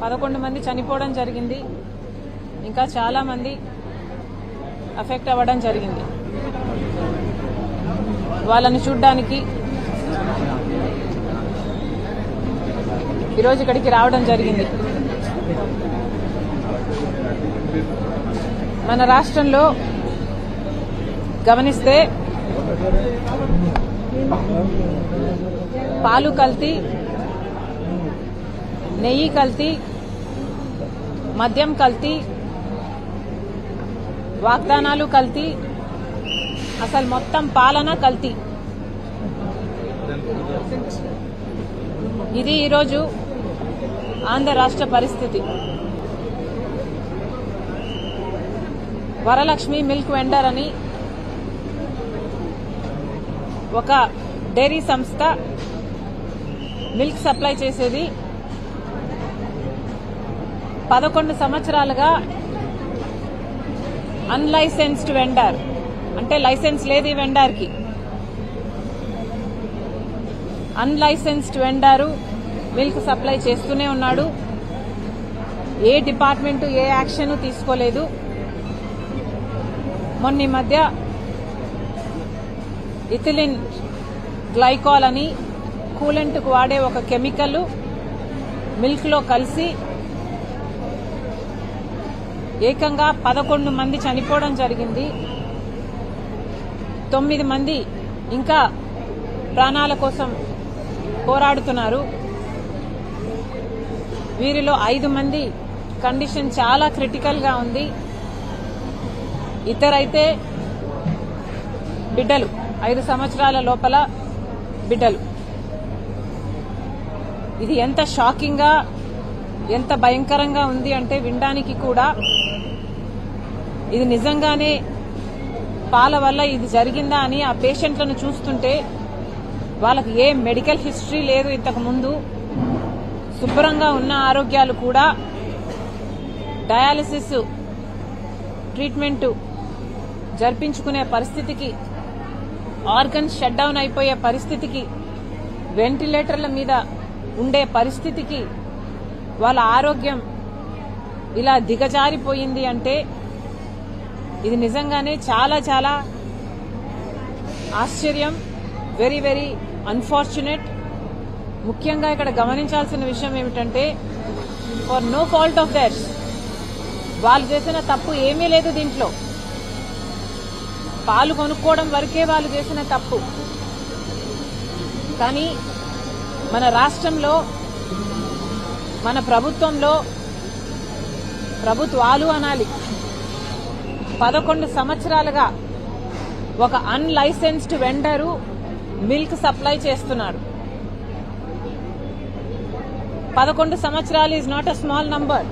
11 మంది చనిపోవడం జరిగింది. ఇంకా చాలా మంది అఫెక్ట్ అవ్వడం జరిగింది. వాళ్ళని చూడ్డానికి ఈరోజు ఇక్కడికి రావడం జరిగింది. మన రాష్ట్రంలో గమనిస్తే పాలు కల్తీ, నెయ్యి కల్తీ, మద్యం కల్తీ, వాగ్దానాలు కల్తీ, అసలు మొత్తం పాలన కల్తీ. ఇది ఈరోజు ఆంధ్ర రాష్ట్ర పరిస్థితి. వరలక్ష్మి మిల్క్ వెండర్ అని ఒక డైరీ సంస్థ మిల్క్ సప్లై చేసేది 11 సంవత్సరాలుగా అన్లైసెన్స్డ్ వెండర్, అంటే లైసెన్స్ లేదు ఈ వెండర్కి. అన్లైసెన్స్డ్ వెండరు మిల్క్ సప్లై చేస్తూనే ఉన్నాడు. ఏ డిపార్ట్మెంటు ఏ యాక్షన్ తీసుకోలేదు. మొన్న ఈ మధ్య ఇథిలిన్ గ్లైకాల్ అని కూలెంట్కు వాడే ఒక కెమికల్ మిల్క్లో కలిసి ఏకంగా 11 మంది చనిపోవడం జరిగింది. 9 మంది ఇంకా ప్రాణాల కోసం పోరాడుతున్నారు. వీరిలో 5 మంది కండిషన్ చాలా క్రిటికల్గా ఉంది. ఇద్దరైతే బిడ్డలు, 5 సంవత్సరాల లోపల బిడ్డలు. ఇది ఎంత షాకింగ్ గా, ఎంత భయంకరంగా ఉంది అంటే వినడానికి కూడా ఇది నిజంగానే పాల వల్ల ఇది జరిగిందా అని ఆ పేషెంట్లను చూస్తుంటే వాళ్ళకి ఏ మెడికల్ హిస్టరీ లేదు. ఇంతకు ముందు శుభ్రంగా ఉన్న ఆరోగ్యాలు కూడా డయాలసిస్ ట్రీట్మెంట్ జరిపించుకునే పరిస్థితికి, ఆర్గన్స్ షట్ డౌన్ అయిపోయే పరిస్థితికి, వెంటిలేటర్ల మీద ఉండే పరిస్థితికి వాళ్ళ ఆరోగ్యం ఇలా దిగజారిపోయింది అంటే ఇది నిజంగానే చాలా చాలా ఆశ్చర్యం. Very very unfortunate. ముఖ్యంగా ఇక్కడ గమనించాల్సిన విషయం ఏమిటంటే for no fault of theirs, వాళ్ళు చేసిన తప్పు ఏమీ లేదు దీంట్లో. పాలు కొనుక్కోవడం వరకే వాళ్ళు చేసిన తప్పు. కానీ మన రాష్ట్రంలో, మన ప్రభుత్వంలో, ప్రభుత్వాలు అనాలి, 11 సంవత్సరాలుగా ఒక అన్లైసెన్స్డ్ వెండరు మిల్క్ సప్లై చేస్తున్నాడు. 11 సంవత్సరాలు is not a small number.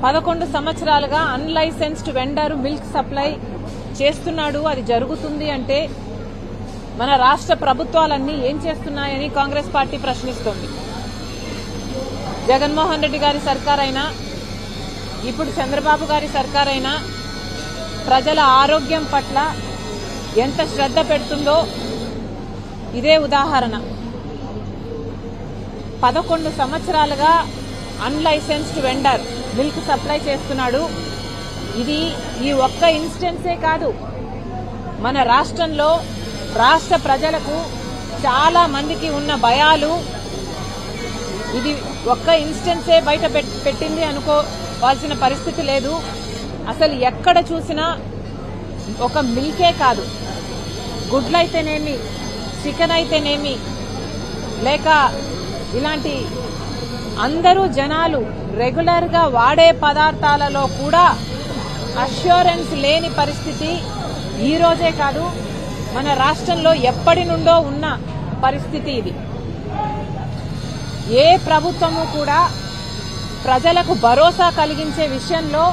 11 సంవత్సరాలుగా అన్లైసెన్స్డ్ వెండర్ మిల్క్ సప్లై చేస్తున్నాడు. అది జరుగుతుంది అంటే మన రాష్ట్ర ప్రభుత్వాలన్నీ ఏం చేస్తున్నాయని కాంగ్రెస్ పార్టీ ప్రశ్నిస్తోంది. జగన్మోహన్ రెడ్డి గారి సర్కారైనా, ఇప్పుడు చంద్రబాబు గారి సర్కారైనా ప్రజల ఆరోగ్యం పట్ల ఎంత శ్రద్ధ పెడుతుందో ఇదే ఉదాహరణ. 11 సంవత్సరాలుగా అన్లైసెన్స్డ్ వెండర్ మిల్క్ సప్లై చేస్తున్నాడు. ఇది ఈ ఒక్క ఇన్స్టెన్సే కాదు. మన రాష్ట్రంలో రాష్ట్ర ప్రజలకు చాలా మందికి ఉన్న భయాలు ఇది ఒక్క ఇన్స్టెన్సే బయట పెట్టింది అనుకోవాల్సిన పరిస్థితి లేదు. అసలు ఎక్కడ చూసినా ఒక మిల్కే కాదు, గుడ్లైతేనేమి, చికెన్ అయితేనేమి, లేక ఇలాంటి అందరూ జనాలు రెగ్యులర్ గా వాడే పదార్థాలలో కూడా అష్యూరెన్స్ లేని పరిస్థితి ఈ రోజే కాదు, మన రాష్ట్రంలో ఎప్పటి నుండో ఉన్న పరిస్థితి ఇది. ఏ ప్రభుత్వము కూడా ప్రజలకు భరోసా కలిగించే విషయంలో